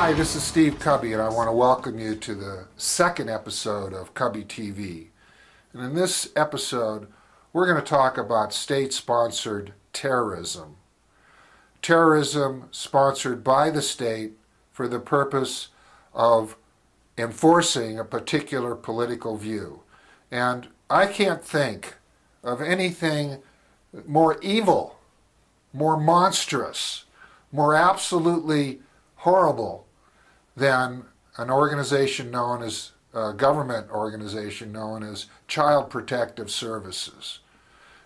Hi, this is Steve Cubby, and I want to welcome you to the second episode of Cubby TV. And in this episode, we're going to talk about state-sponsored terrorism. Terrorism sponsored by the state for the purpose of enforcing a particular political view. And I can't think of anything more evil, more monstrous, more absolutely horrible than an organization known as a government organization known as Child Protective Services.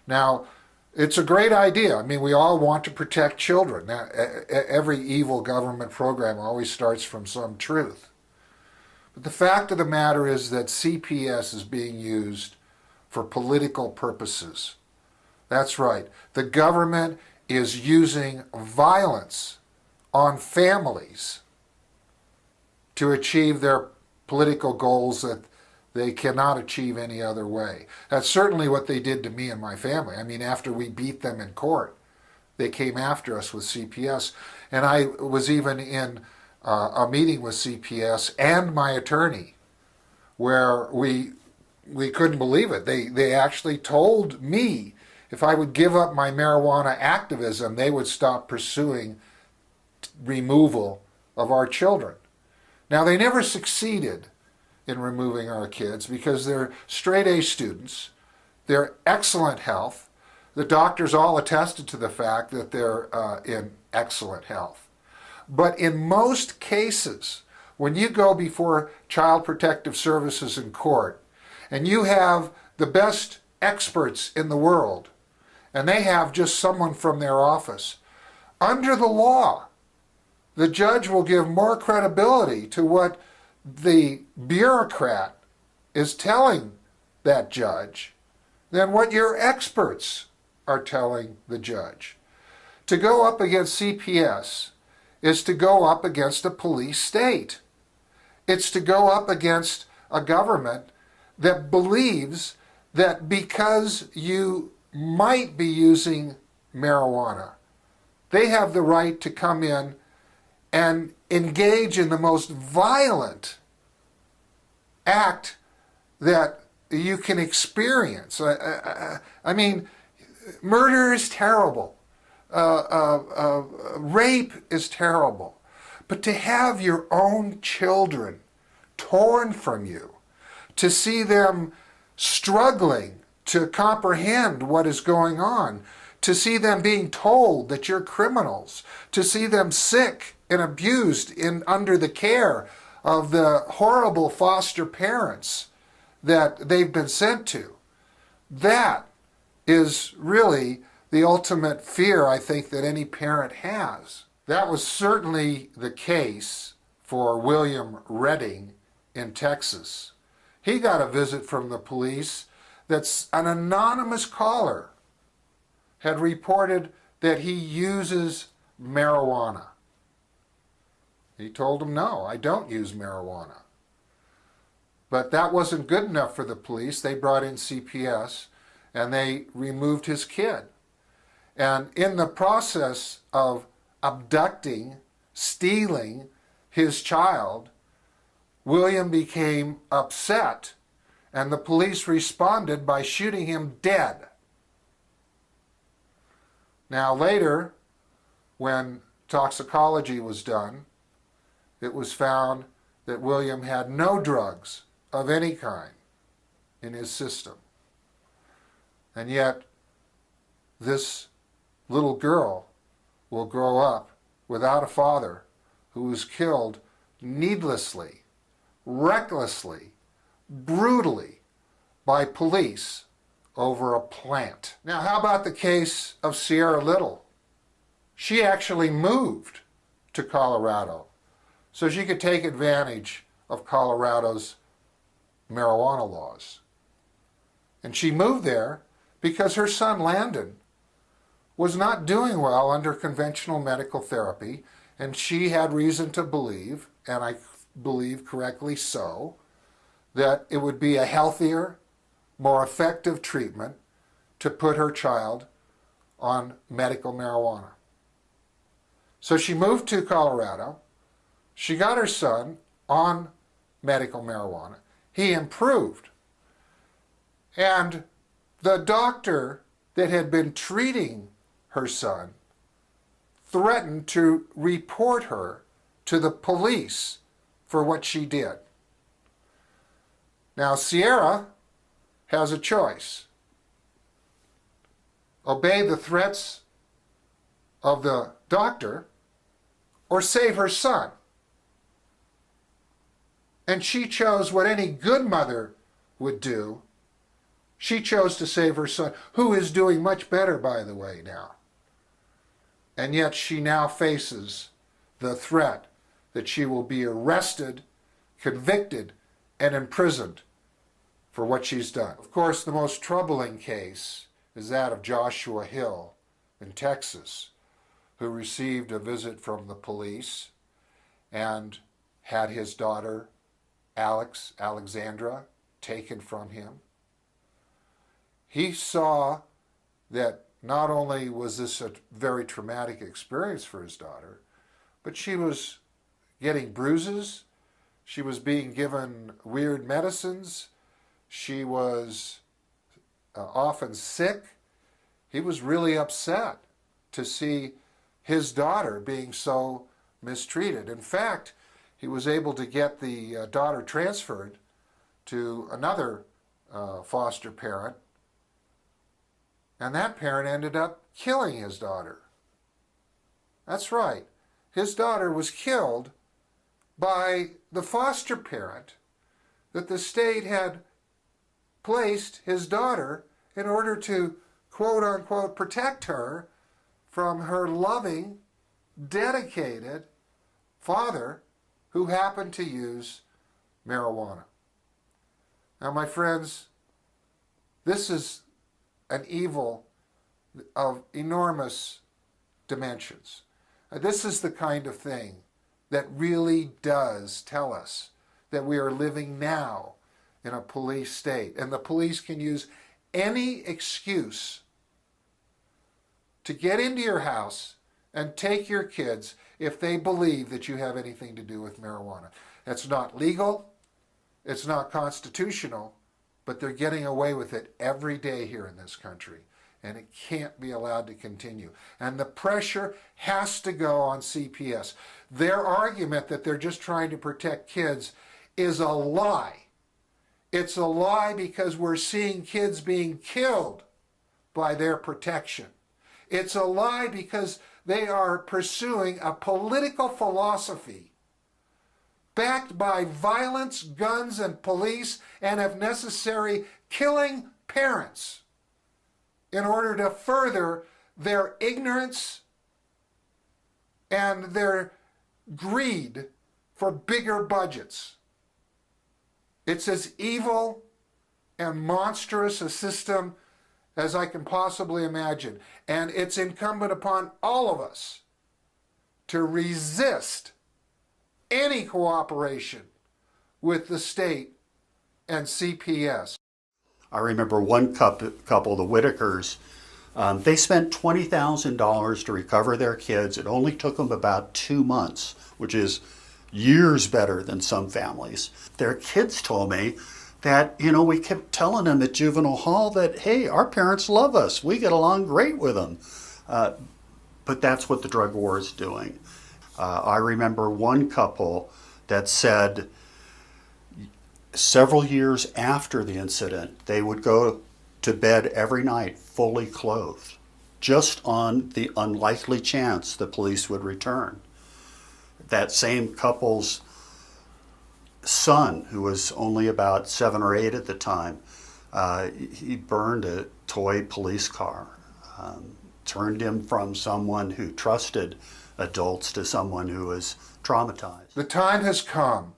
Now, it's a great idea. I mean, we all want to protect children. Now, every evil government program always starts from some truth. But the fact of the matter is that CPS is being used for political purposes. That's right. The government is using violence on families to achieve their political goals that they cannot achieve any other way. That's certainly what they did to me and my family. I mean, after we beat them in court, they came after us with CPS. And I was even in a meeting with CPS and my attorney where we couldn't believe it. They actually told me if I would give up my marijuana activism, they would stop pursuing removal of our children. Now, they never succeeded in removing our kids because they're straight A students. They're excellent health. The doctors all attested to the fact that they're in excellent health. But in most cases, when you go before Child Protective Services in court and you have the best experts in the world and they have just someone from their office, under the law, the judge will give more credibility to what the bureaucrat is telling that judge than what your experts are telling the judge. To go up against CPS is to go up against a police state. It's to go up against a government that believes that because you might be using marijuana, they have the right to come in and engage in the most violent act that you can experience. I mean, murder is terrible. Rape is terrible. But to have your own children torn from you, to see them struggling to comprehend what is going on, to see them being told that you're criminals, to see them sick and abused under the care of the horrible foster parents that they've been sent to. That is really the ultimate fear, I think, that any parent has. That was certainly the case for William Redding in Texas. He got a visit from the police that's an anonymous caller had reported that he uses marijuana. He told him, no, I don't use marijuana. But that wasn't good enough for the police. They brought in CPS and they removed his kid. And in the process of abducting, stealing his child, William became upset and the police responded by shooting him dead. Now later, when toxicology was done, it was found that William had no drugs of any kind in his system. And yet, this little girl will grow up without a father who was killed needlessly, recklessly, brutally by police over a plant. Now, how about the case of Sierra Little? She actually moved to Colorado so she could take advantage of Colorado's marijuana laws. And she moved there because her son Landon was not doing well under conventional medical therapy, and she had reason to believe, and I believe correctly so, that it would be a healthier, more effective treatment to put her child on medical marijuana. So she moved to Colorado. She got her son on medical marijuana. He improved. And the doctor that had been treating her son threatened to report her to the police for what she did. Now, Sierra has a choice. Obey the threats of the doctor or save her son. And she chose what any good mother would do. She chose to save her son, who is doing much better, by the way, now. And yet she now faces the threat that she will be arrested, convicted, and imprisoned for what she's done. Of course, the most troubling case is that of Joshua Hill in Texas, who received a visit from the police and had his daughter, Alexandra, taken from him. He saw that not only was this a very traumatic experience for his daughter, but she was getting bruises, she was being given weird medicines, she was often sick. He was really upset to see his daughter being so mistreated. In fact, he was able to get the daughter transferred to another foster parent, and that parent ended up killing his daughter. That's right. His daughter was killed by the foster parent that the state had placed his daughter in order to, quote unquote, protect her from her loving, dedicated father who happened to use marijuana. Now, my friends, this is an evil of enormous dimensions. This is the kind of thing that really does tell us that we are living now in a police state, and the police can use any excuse to get into your house and take your kids if they believe that you have anything to do with marijuana. It's not legal, it's not constitutional, but they're getting away with it every day here in this country, and it can't be allowed to continue. And the pressure has to go on CPS. Their argument that they're just trying to protect kids is a lie. It's a lie because we're seeing kids being killed by their protection. It's a lie because they are pursuing a political philosophy backed by violence, guns, and police, and if necessary, killing parents in order to further their ignorance and their greed for bigger budgets. It's as evil and monstrous a system as I can possibly imagine. And it's incumbent upon all of us to resist any cooperation with the state and CPS. I remember one couple, the Whitakers, they spent $20,000 to recover their kids. It only took them about 2 months, which is years better than some families. Their kids told me that, we kept telling them at juvenile hall that, hey, our parents love us. We get along great with them. But that's what the drug war is doing. I remember one couple that said several years after the incident, they would go to bed every night fully clothed, just on the unlikely chance the police would return. That same couple's son, who was only about 7 or 8 at the time, he burned a toy police car, turned him from someone who trusted adults to someone who was traumatized. The time has come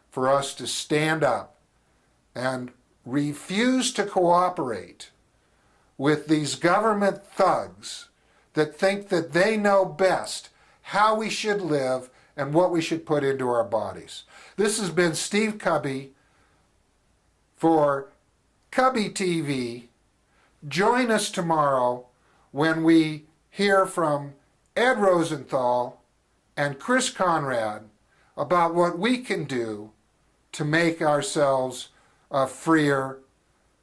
for us to stand up and refuse to cooperate with these government thugs that think that they know best how we should live and what we should put into our bodies. This has been Steve Cubby for Cubby TV. Join us tomorrow when we hear from Ed Rosenthal and Chris Conrad about what we can do to make ourselves a freer,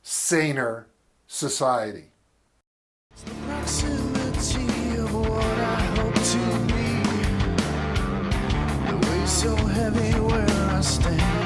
saner society. It's the proximity of what I hope to be. The weight so heavy where I stand.